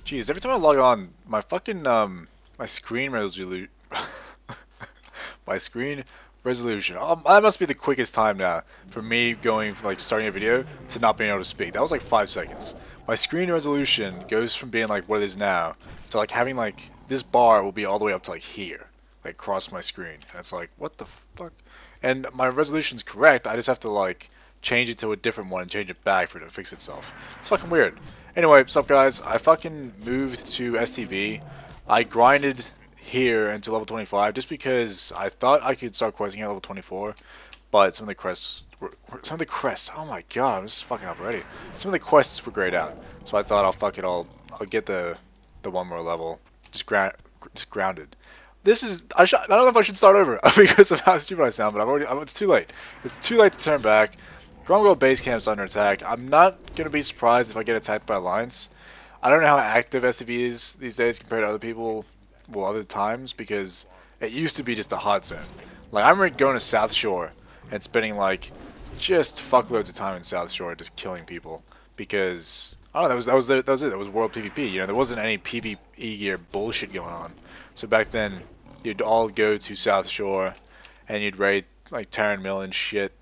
Jeez, every time I log on, my fucking my screen resolution, my screen resolution. That must be the quickest time now for me going from like starting a video to not being able to speak. That was like 5 seconds. My screen resolution goes from being like what it is now to like having like this bar will be all the way up to like here, like across my screen, and it's like what the fuck. And my resolution's correct. I just have to like change it to a different one and change it back for it to fix itself. It's fucking weird. Anyway, what's up guys? I fucking moved to STV. I grinded here until level 25 just because I thought I could start questing at level 24, but some of the crests oh my god, I'm just fucking up already. Some of the quests were grayed out. So I thought I'll fuck it all. I'll get the one more level. Just grounded. This is I don't know if I should start over because of how stupid I sound, but it's too late. It's too late to turn back. Grumgo base camp's under attack. I'm not gonna be surprised if I get attacked by Alliance. I don't know how active SCV is these days compared to other people, well, other times, because it used to be just a hot zone. Like I remember going to South Shore and spending like just fuckloads of time in South Shore just killing people because I don't know, that was it. That was World PvP. You know, there wasn't any PvE gear bullshit going on. So back then, you'd all go to South Shore and you'd raid like Terran Mill and shit.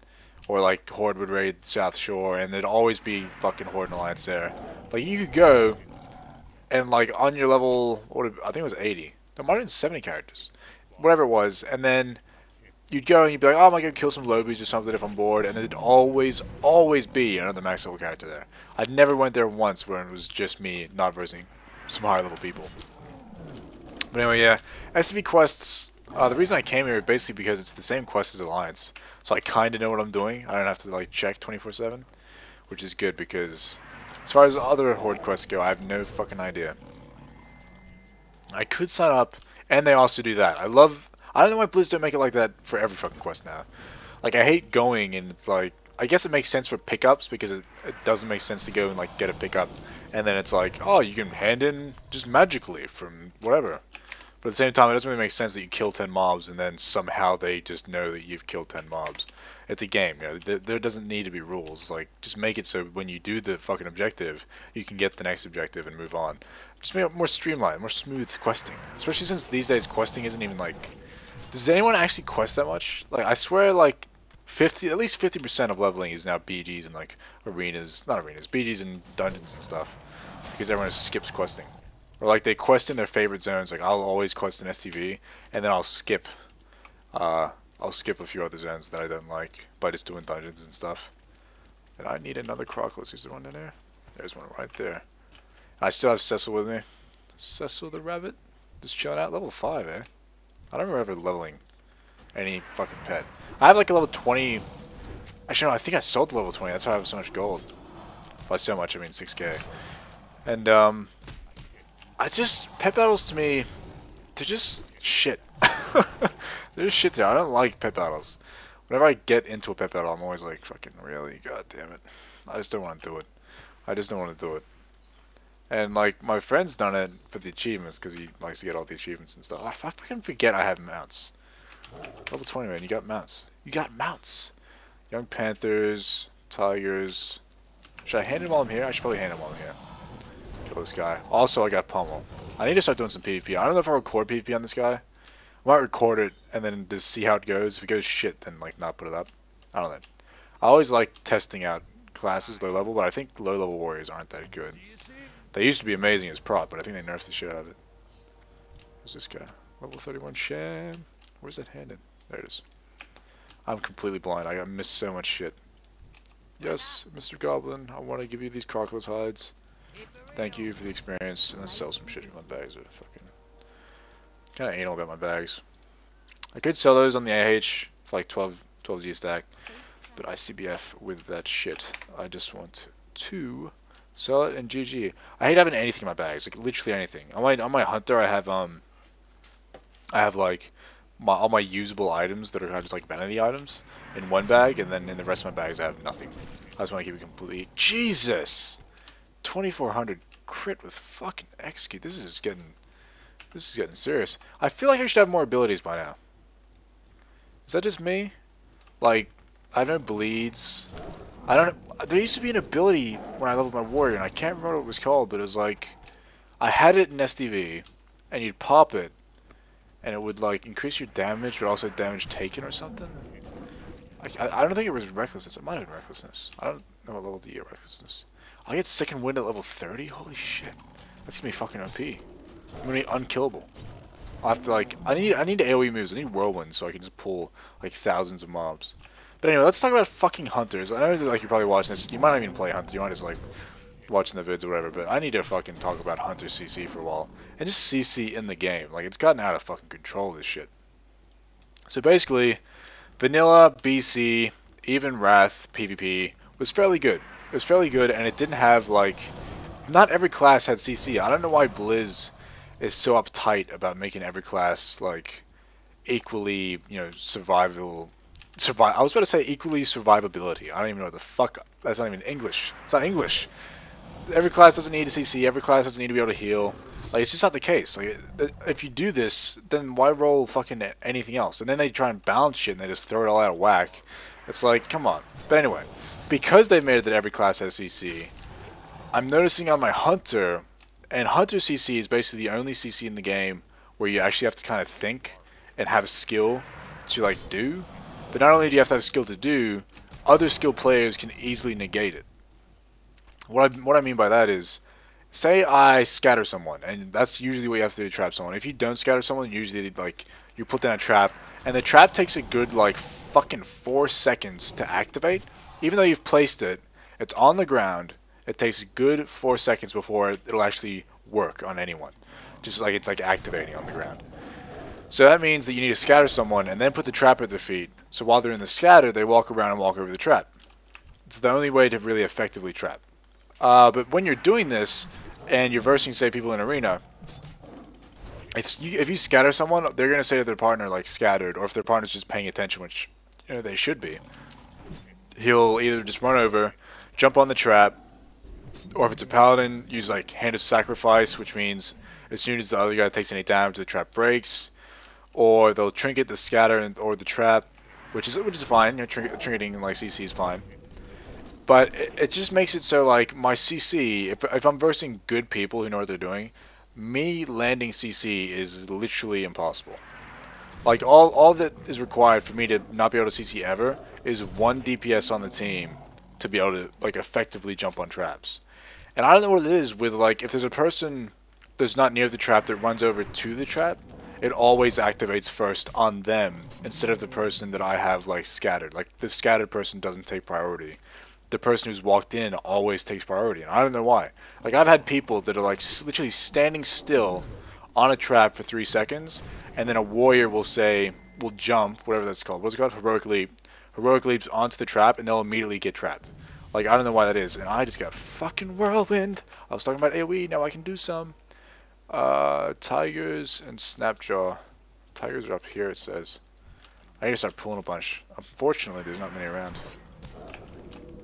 Or like Horde would raid South Shore, and there'd always be fucking Horde and Alliance there. Like you could go, and like on your level, I think it was 80. There might have been 70 characters, whatever it was. And then you'd go and you'd be like, oh, I might go kill some lobies or something if I'm bored. And there'd always be another max level character there. I never went there once where it was just me not versing some higher level people. But anyway, yeah, STV quests. The reason I came here is basically because it's the same quest as Alliance. So I kind of know what I'm doing. I don't have to like check 24/7, which is good because as far as other Horde quests go, I have no fucking idea. I could sign up, and they also do that. I don't know why Blizzard don't make it like that for every fucking quest now. Like I hate going, and it's like I guess it makes sense for pickups because it doesn't make sense to go and like get a pickup, and then it's like, oh, you can hand in just magically from whatever. But at the same time, it doesn't really make sense that you kill 10 mobs and then somehow they just know that you've killed 10 mobs. It's a game, you know. There doesn't need to be rules. Like, just make it so when you do the fucking objective, you can get the next objective and move on. Just make it more streamlined, more smooth questing. Especially since these days questing isn't even like... Does anyone actually quest that much? Like, I swear, like, at least 50% of leveling is now BGs and like arenas, not arenas, BGs and dungeons and stuff. Because everyone skips questing. Or like they quest in their favorite zones. Like I'll always quest in STV, and then I'll skip a few other zones that I don't like by just doing dungeons and stuff. And I need another Croclus. Is there one in there? There's one right there. I still have Cecil with me. Cecil the rabbit, just chilling out. Level 5, eh? I don't remember ever leveling any fucking pet. I have like a level 20. Actually, no, I think I sold the level 20. That's how I have so much gold. By so much, I mean 6k. And pet battles to me, they're just shit. They're just shit there. I don't like pet battles. Whenever I get into a pet battle, I'm always like, fucking really, god damn it. I just don't want to do it. I just don't want to do it. And like, my friend's done it for the achievements, because he likes to get all the achievements and stuff. I fucking forget I have mounts. Level 20, man, you got mounts. You got mounts! Young Panthers, Tigers. Should I hand him while I'm here? I should probably hand him while I'm here. Kill this guy. Also, I got Pummel. I need to start doing some PvP. I don't know if I'll record PvP on this guy. I might record it and then just see how it goes. If it goes shit, then like not put it up. I don't know. I always like testing out classes low level, but I think low level warriors aren't that good. They used to be amazing as prop, but I think they nerfed the shit out of it. Who's this guy? Level 31 Sham. Where's that hand in? There it is. I'm completely blind. I missed so much shit. Yes, Mr. Goblin, I want to give you these Crocodile hides. Thank you for the experience, and let's sell some shit in my bags. Fucking kind of anal about my bags. I could sell those on the AH for like 12G a stack, but ICBF with that shit. I just want to sell it and GG. I hate having anything in my bags, like literally anything. On my hunter, I have like all my usable items that are kind of just like vanity items in one bag, and then in the rest of my bags I have nothing. I just want to keep it complete. Jesus. 2400 crit with fucking execute. This is getting serious. I feel like I should have more abilities by now. Is that just me? Like, I have no bleeds. I don't. There used to be an ability when I leveled my warrior, and I can't remember what it was called, but it was like, I had it in SDV, and you'd pop it, and it would like increase your damage, but also damage taken or something. I don't think it was recklessness. It might have been recklessness. I don't know what level to get recklessness. I get second wind at level 30. Holy shit, that's gonna be fucking OP. I'm gonna be unkillable. I have to like I need AoE moves. I need whirlwind so I can just pull like thousands of mobs. But anyway, let's talk about fucking hunters. I know that, like, you're probably watching this. You might not even play hunter. You might just like watching the vids or whatever. But I need to fucking talk about hunter CC for a while and just CC in the game. Like, it's gotten out of fucking control, this shit. So basically, vanilla, BC, even Wrath, PvP was fairly good. It was fairly good, and it didn't have like not every class had CC. I don't know why Blizz is so uptight about making every class like equally, you know, I was about to say equally survivability. I don't even know what the fuck. That's not even English. It's not English. Every class doesn't need a CC. Every class doesn't need to be able to heal. Like, it's just not the case. Like, if you do this, then why roll fucking anything else? And then they try and balance shit and they just throw it all out of whack. It's like, come on. But anyway, because they've made it that every class has CC, I'm noticing on my Hunter, and Hunter CC is basically the only CC in the game where you actually have to kind of think and have skill to like do. But not only do you have to have skill to do, other skilled players can easily negate it. What I mean by that is, say I scatter someone, and that's usually what you have to do to trap someone. If you don't scatter someone, usually like you put down a trap, and the trap takes a good like fucking 4 seconds to activate. Even though you've placed it, it's on the ground. It takes a good 4 seconds before it'll actually work on anyone. Just like it's like activating on the ground. So that means that you need to scatter someone and then put the trap at their feet. So while they're in the scatter, they walk around and walk over the trap. It's the only way to really effectively trap. But when you're doing this, and you're versing, say, people in arena, if you scatter someone, they're going to say to their partner, like, scattered, or if their partner's just paying attention, which, you know, they should be, he'll either just run over, jump on the trap, or if it's a paladin, use, like, Hand of Sacrifice, which means as soon as the other guy takes any damage, the trap breaks, or they'll trinket the scatter or the trap, which is fine. You know, trinketing like CC is fine. But it just makes it so like my CC, if I'm versing good people who know what they're doing, me landing CC is literally impossible. Like all that is required for me to not be able to CC ever is 1 DPS on the team to be able to like effectively jump on traps. And I don't know what it is with like if there's a person that's not near the trap that runs over to the trap, it always activates first on them instead of the person that I have like scattered. Like the scattered person doesn't take priority. The person who's walked in always takes priority, and I don't know why. Like I've had people that are like literally standing still on a trap for 3 seconds, and then a warrior will jump, whatever that's called. What's it called? Heroic leaps onto the trap, and they'll immediately get trapped. Like I don't know why that is, and I just got fucking whirlwind. I was talking about AoE, now I can do some. Tigers and Snapjaw. Tigers are up here, it says. I need to start pulling a bunch. Unfortunately, there's not many around.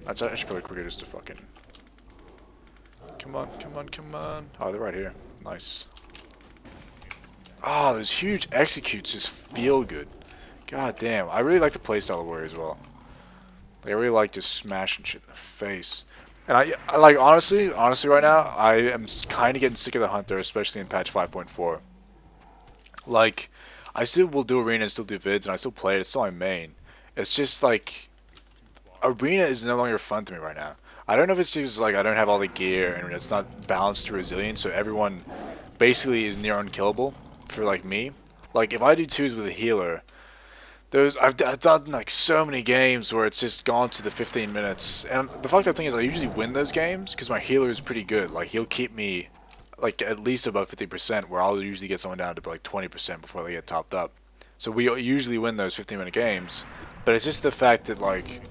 I should probably quicker just to fucking... Come on, come on, come on. Oh, they're right here. Nice. Oh, those huge executes just feel good. God damn. I really like the playstyle of Warrior as well. Like, I really like just smashing shit in the face. And I like, honestly right now, I am kind of getting sick of the Hunter, especially in patch 5.4. Like, I still will do Arena and still do vids, and I still play it. It's still my main. It's just, like, Arena is no longer fun to me right now. I don't know if it's just, like, I don't have all the gear, and it's not balanced to resilience, so everyone basically is near unkillable for, like, me. Like, if I do 2s with a healer... I've done like so many games where it's just gone to the 15 minutes, and the fucked up thing is I usually win those games because my healer is pretty good. Like he'll keep me like at least above 50%, where I'll usually get someone down to like 20% before they get topped up. So we usually win those 15-minute games, but it's just the fact that like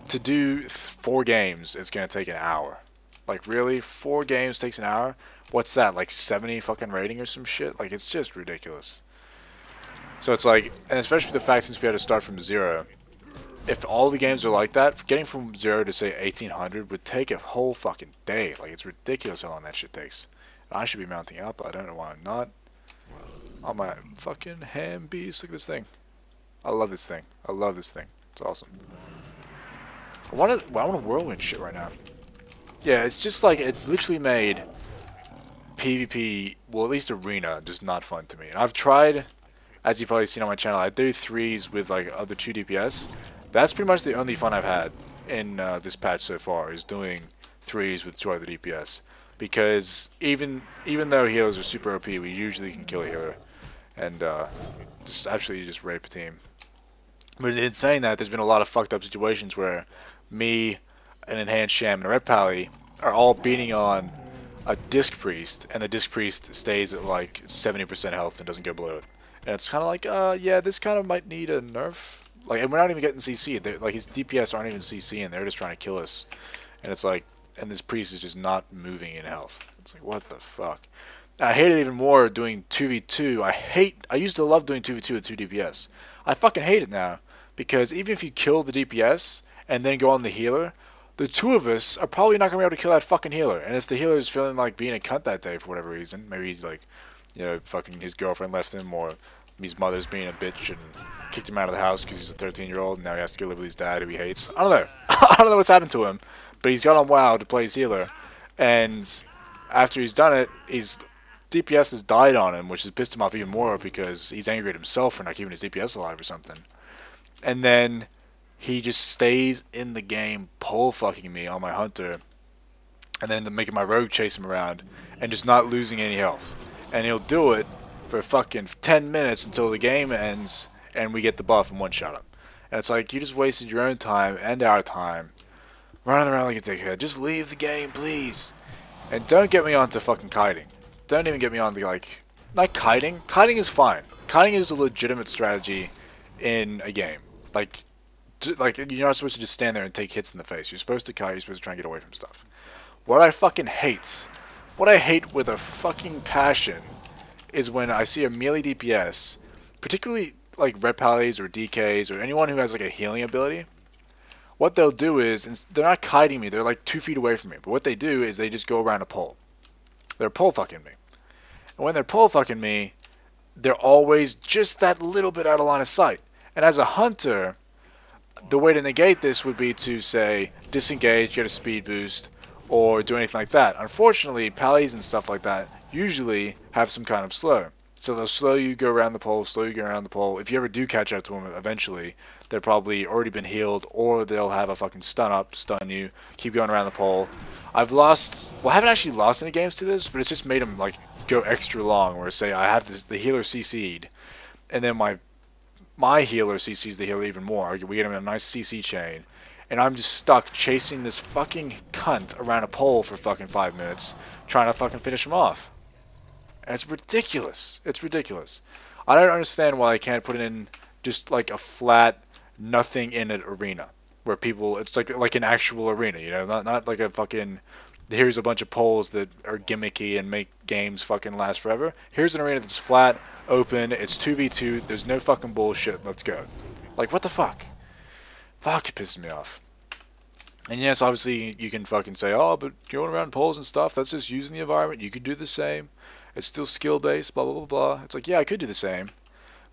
to do 4 games it's gonna take an hour. Like really, 4 games takes an hour? What's that, like 70 fucking rating or some shit? Like it's just ridiculous. So it's like, and especially the fact since we had to start from 0, if all the games are like that, getting from 0 to say 1800 would take a whole fucking day. Like it's ridiculous how long that shit takes. I should be mounting up, I don't know why I'm not. Oh my fucking ham beast, look at this thing. I love this thing. I love this thing. It's awesome. I want to whirlwind shit right now. Yeah, it's just like, it's literally made PvP, well, at least arena, just not fun to me. And I've tried, as you've probably seen on my channel, I do 3s with like other 2 DPS. That's pretty much the only fun I've had in this patch so far, is doing 3s with 2 other DPS. Because even though healers are super OP, we usually can kill a healer and just absolutely just rape a team. But in saying that, there's been a lot of fucked up situations where me, an enhanced sham, and a red pally are all beating on a disc priest, and the disc priest stays at like 70% health and doesn't go below it. And it's kind of like, yeah, this kind of might need a nerf. Like, and we're not even getting CC'd. Like, his DPS aren't even CC'ing, they're just trying to kill us. And it's like, and this priest is just not moving in health. It's like, what the fuck? I hate it even more doing 2v2. I used to love doing 2v2 with 2 DPS. I fucking hate it now, because even if you kill the DPS and then go on the healer, the 2 of us are probably not going to be able to kill that fucking healer. And if the healer is feeling like being a cunt that day for whatever reason, maybe he's like, you know, fucking his girlfriend left him, or his mother's being a bitch and kicked him out of the house because he's a 13-year-old and now he has to go live with his dad who he hates. I don't know. I don't know what's happened to him, but he's got on WoW to play his healer. And after he's done it, his DPS has died on him, which has pissed him off even more because he's angry at himself for not keeping his DPS alive or something. And then he just stays in the game pole fucking me on my hunter, and then making my rogue chase him around and just not losing any health. And he'll do it for fucking 10 minutes until the game ends and we get the buff and one-shot him. And it's like, you just wasted your own time and our time running around like a dickhead. Just leave the game, please. And don't get me onto fucking kiting. Don't even get me on the, like, not kiting. Kiting is fine. Kiting is a legitimate strategy in a game. Like, you're not supposed to just stand there and take hits in the face. You're supposed to kite, you're supposed to try and get away from stuff. What I fucking hate, what I hate with a fucking passion, is when I see a melee DPS, particularly like red pallies or DKs or anyone who has like a healing ability. What they'll do is, they're not kiting me, they're like 2 feet away from me, but what they do is they just go around a pole. They're pole fucking me. And when they're pole fucking me, they're always just that little bit out of line of sight. And as a hunter, the way to negate this would be to say disengage, get a speed boost, or do anything like that. Unfortunately, pallies and stuff like that usually have some kind of slow. So they'll slow you, go around the pole, slow you, go around the pole. If you ever do catch up to them eventually, they're probably already been healed, or they'll have a fucking stun up, stun you, keep going around the pole. I've lost, well, I haven't actually lost any games to this, but it's just made them like go extra long, where say I have the healer CC'd, and then my healer CC's the healer even more. We get him in a nice CC chain, and I'm just stuck chasing this fucking cunt around a pole for fucking 5 minutes, trying to fucking finish him off. And it's ridiculous. It's ridiculous. I don't understand why I can't put it in just like a flat, nothing in it arena, where people, it's like an actual arena, you know, not like a fucking, here's a bunch of poles that are gimmicky and make games fucking last forever. Here's an arena that's flat, open, it's 2v2, there's no fucking bullshit, let's go. Like, what the fuck? Fuck, it pisses me off. And yes, obviously, you can fucking say, oh, but going around poles and stuff, that's just using the environment, you could do the same. It's still skill-based, blah, blah, blah, blah. It's like, yeah, I could do the same.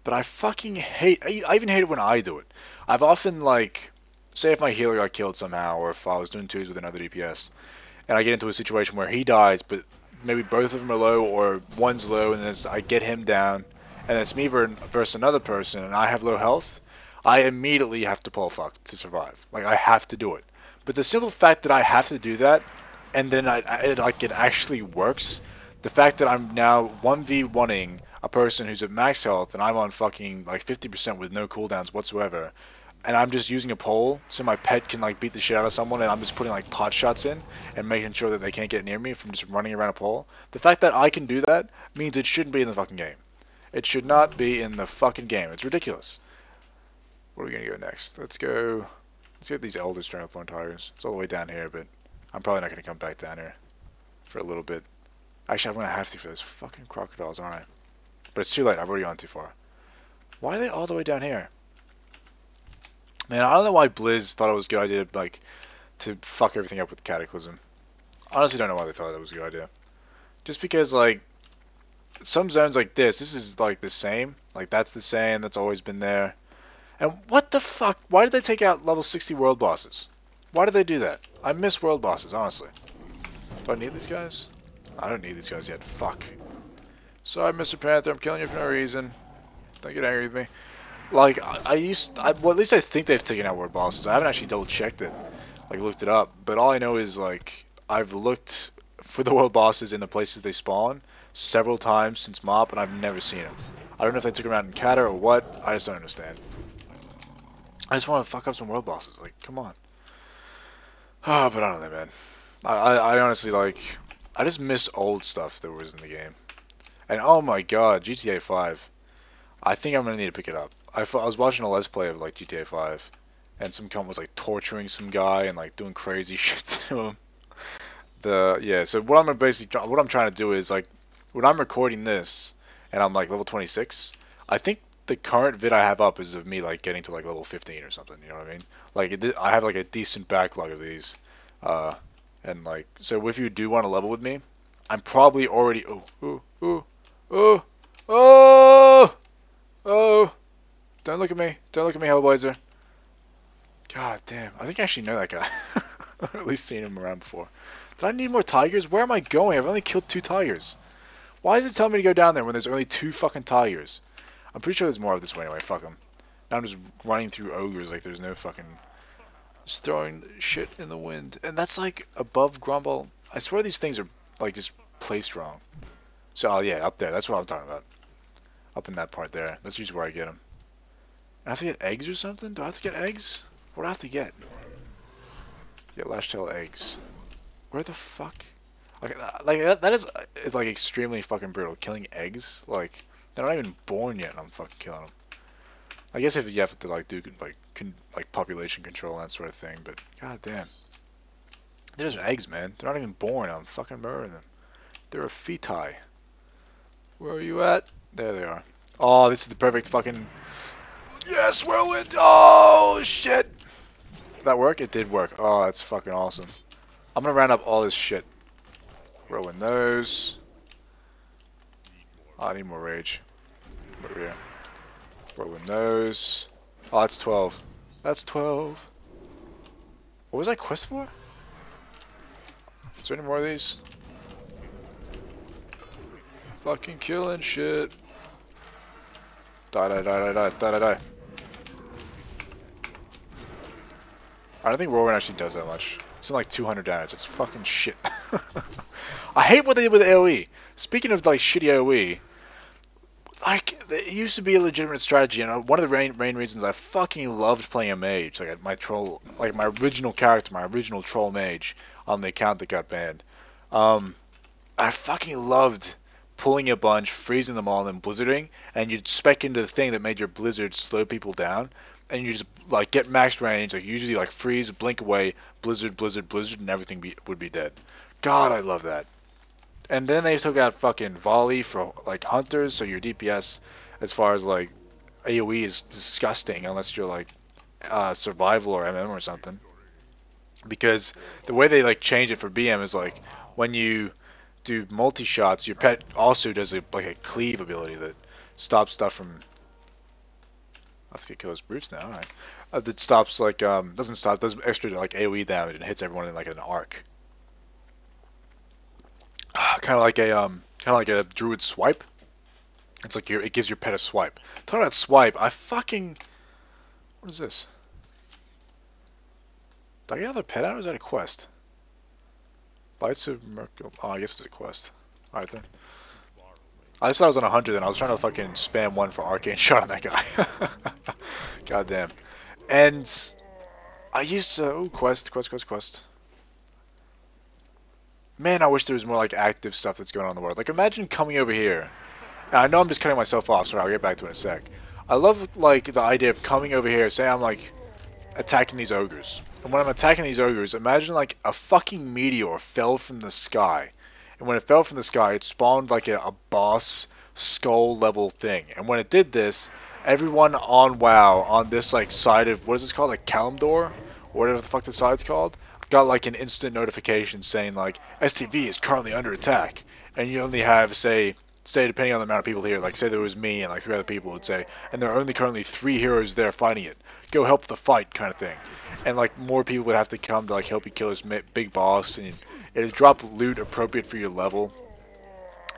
But I fucking hate, I even hate it when I do it. I've often, like, say if my healer got killed somehow, or if I was doing 2s with another DPS, and I get into a situation where he dies, but maybe both of them are low, or one's low, and then I get him down, and it's me versus another person, and I have low health, I immediately have to pole fuck to survive. Like, I have to do it. But the simple fact that I have to do that, and then it actually works, the fact that I'm now 1v1ing a person who's at max health, and I'm on fucking like 50% with no cooldowns whatsoever, and I'm just using a pole so my pet can like beat the shit out of someone, and I'm just putting like pot shots in and making sure that they can't get near me from just running around a pole. The fact that I can do that means it shouldn't be in the fucking game. It should not be in the fucking game. It's ridiculous. Where are we gonna go next? Let's get these Elder Stranglethorn Tigers. It's all the way down here, but I'm probably not gonna come back down here for a little bit. Actually, I'm gonna have to for those fucking crocodiles, aren't I? But it's too late. I've already gone too far. Why are they all the way down here? Man, I don't know why Blizz thought it was a good idea, like, to fuck everything up with Cataclysm. Honestly, don't know why they thought that was a good idea. Just because, like, some zones like this is, like, the same. Like, that's the same. That's always been there. And what the fuck? Why did they take out level 60 world bosses? Why did they do that? I miss world bosses, honestly. Do I need these guys? I don't need these guys yet. Fuck. Sorry, Mr. Panther. I'm killing you for no reason. Don't get angry with me. Like, well, at least I think they've taken out world bosses. I haven't actually double checked it. Like, looked it up. But all I know is, like, I've looked for the world bosses in the places they spawn several times since MOP, and I've never seen them. I don't know if they took them out in Kata or what. I just don't understand. I just want to fuck up some world bosses. Like, come on. Oh, but I don't know, man. I honestly, like, I just miss old stuff that was in the game. And oh my god, GTA 5. I think I'm gonna need to pick it up. I was watching a Let's Play of like GTA 5, and some cunt was like torturing some guy and like doing crazy shit to him. Yeah. So what I'm trying to do is like when I'm recording this and I'm like level 26, I think the current vid I have up is of me like getting to like level 15 or something. You know what I mean? Like I have like a decent backlog of these, and like so if you do want to level with me, I'm probably already Oh! Don't look at me. Don't look at me, Hellblazer. God damn. I think I actually know that guy. Or at least seen him around before. Did I need more tigers? Where am I going? I've only killed 2 tigers. Why is it telling me to go down there when there's only 2 fucking tigers? I'm pretty sure there's more of this way anyway. Fuck them. Now I'm just running through ogres like there's no fucking... Just throwing shit in the wind. And that's like above Grumble. I swear these things are like just placed wrong. So, yeah, up there. That's what I'm talking about. Up in that part there. That's usually where I get them. I have to get eggs or something? Do I have to get eggs? What do I have to get? Get Lashtail eggs. Where the fuck? Like that is it's like extremely fucking brutal. Killing eggs? Like, they're not even born yet and I'm fucking killing them. I guess if you have to like do like population control and that sort of thing, but god damn. There's eggs, man. They're not even born. I'm fucking murdering them. They're a feti. Where are you at? There they are. Oh, this is the perfect fucking... Yes, whirlwind! Oh, shit! Did that work? It did work. Oh, that's fucking awesome. I'm gonna round up all this shit. Whirlwind those. Oh, I need more rage. Over here. Whirlwind those. Oh, that's 12. That's 12. What was that quest for? Is there any more of these? Fucking killing shit. Die, die, die, die, die, die, die, die. I don't think Whirlwind actually does that much. It's like 200 damage. It's fucking shit. I hate what they did with AoE. Speaking of like shitty AoE, like it used to be a legitimate strategy, and one of the main reasons I fucking loved playing a mage, like my troll, like my original character, my original troll mage on the account that got banned. I fucking loved pulling a bunch, freezing them all, and then blizzarding, and you'd spec into the thing that made your blizzard slow people down, and you just like get max range, like usually like freeze, blink away, blizzard, blizzard, blizzard, and everything would be dead. God, I love that. And then they took out fucking volley for like hunters, so your DPS as far as like AoE is disgusting unless you're like survival or MM or something. Because the way they like change it for BM is like when you do multi-shots, your pet also does like a cleave ability that stops stuff from... I have to kill those brutes now, alright. That stops like, doesn't stop, does extra like AoE damage and hits everyone in like an arc. Kind of like a druid swipe. It's like it gives your pet a swipe. Talking about swipe, I fucking... What is this? Did I get another pet out or is that a quest? Bites of Merkel. Oh, I guess it's a quest. Alright then. I just thought I was on 100 then. I was trying to fucking spam one for arcane shot on that guy. God damn. And I used to... Oh, quest. Man, I wish there was more like active stuff that's going on in the world. Like imagine coming over here. And I know I'm just cutting myself off, so I'll get back to it in a sec. I love like the idea of coming over here, say I'm like attacking these ogres. And when I'm attacking these ogres, imagine like a fucking meteor fell from the sky. And when it fell from the sky, it spawned like a boss skull level thing. And when it did this, everyone on WoW, on this like side of, what is this called? Like Kalimdor? Or whatever the fuck the side's called? Got like an instant notification saying like, STV is currently under attack. And you only have, say depending on the amount of people here, like say there was me and like 3 other people would say, and there are only currently 3 heroes there fighting it. Go help the fight kind of thing. And like more people would have to come to like help you kill this big boss, and it'd drop loot appropriate for your level.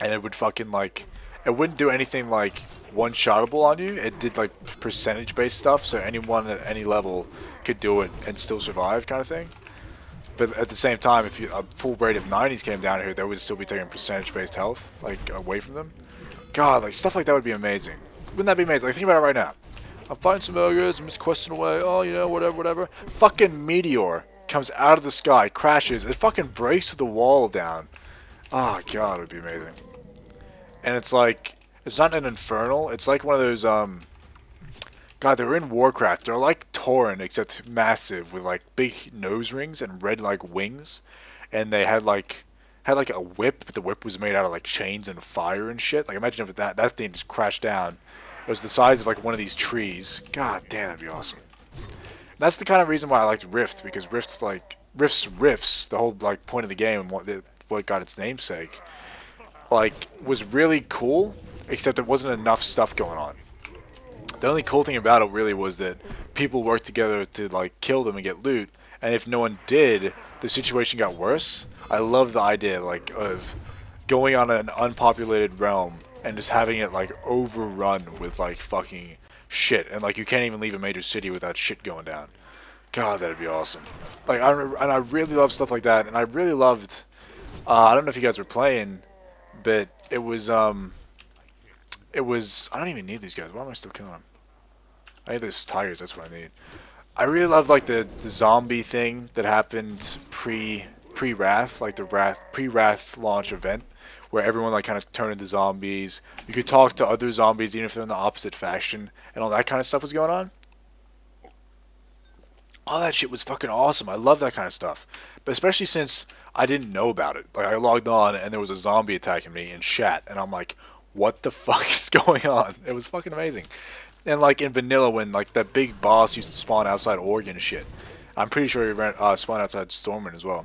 and it would fucking like, it wouldn't do anything like one-shottable on you. It did like percentage-based stuff, so anyone at any level could do it and still survive, kind of thing. But at the same time, if a full rate of 90s came down here, they would still be taking percentage-based health, like, away from them. God, like, stuff like that would be amazing. Wouldn't that be amazing? Like, think about it right now. I'm fighting some ogres, I'm just questing away, oh, you know, whatever, whatever. Fucking meteor comes out of the sky, crashes, it fucking breaks the wall down. Oh, God, it would be amazing. And it's like, it's not an infernal, it's like one of those, God, they're in Warcraft. They're like Tauren, except massive, with like big nose rings and red like wings. And they had like a whip, but the whip was made out of like chains and fire and shit. Like imagine if that thing just crashed down. It was the size of like one of these trees. God damn, that'd be awesome. And that's the kind of reason why I liked Rift, because Rift's like Rifts, the whole like point of the game and what got its namesake, like was really cool, except there wasn't enough stuff going on. The only cool thing about it really was that people worked together to like kill them and get loot, and if no one did, the situation got worse. I love the idea like of going on an unpopulated realm and just having it like overrun with like fucking shit, and like you can't even leave a major city without shit going down. God, that'd be awesome. Like I really love stuff like that, and I really loved. I don't know if you guys were playing, but it was I don't even need these guys. Why am I still killing them? I need those tigers, that's what I need. I really love like the zombie thing that happened pre-Wrath, like the pre-Wrath launch event, where everyone like kind of turned into zombies. You could talk to other zombies even if they're in the opposite faction, and all that kind of stuff was going on. All that shit was fucking awesome. I love that kind of stuff. But especially since I didn't know about it. Like I logged on and there was a zombie attacking me in chat, and I'm like, what the fuck is going on? It was fucking amazing. And like in vanilla, when like that big boss used to spawn outside Oregon shit, I'm pretty sure he ran spawn outside Stormwind as well.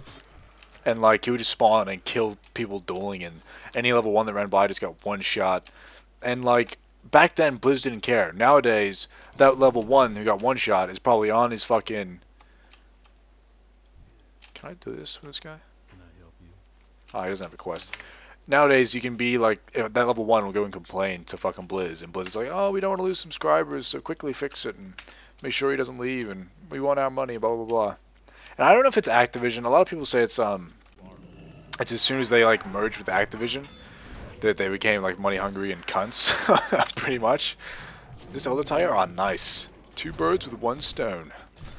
And like he would just spawn and kill people dueling, and any level 1 that ran by just got one shot. And like back then, Blizzard didn't care. Nowadays, that level 1 who got one shot is probably on his fucking. Can I do this with this guy? Can I help you? Oh, he doesn't have a quest. Nowadays, you can be like, that level 1 will go and complain to fucking Blizz, and Blizz is like, oh, we don't want to lose subscribers, so quickly fix it, and make sure he doesn't leave, and we want our money, blah, blah, blah. And I don't know if it's Activision. A lot of people say it's as soon as they, like, merged with Activision, that they became, like, money hungry and cunts, pretty much. This other tire? Oh, nice. 2 birds with 1 stone.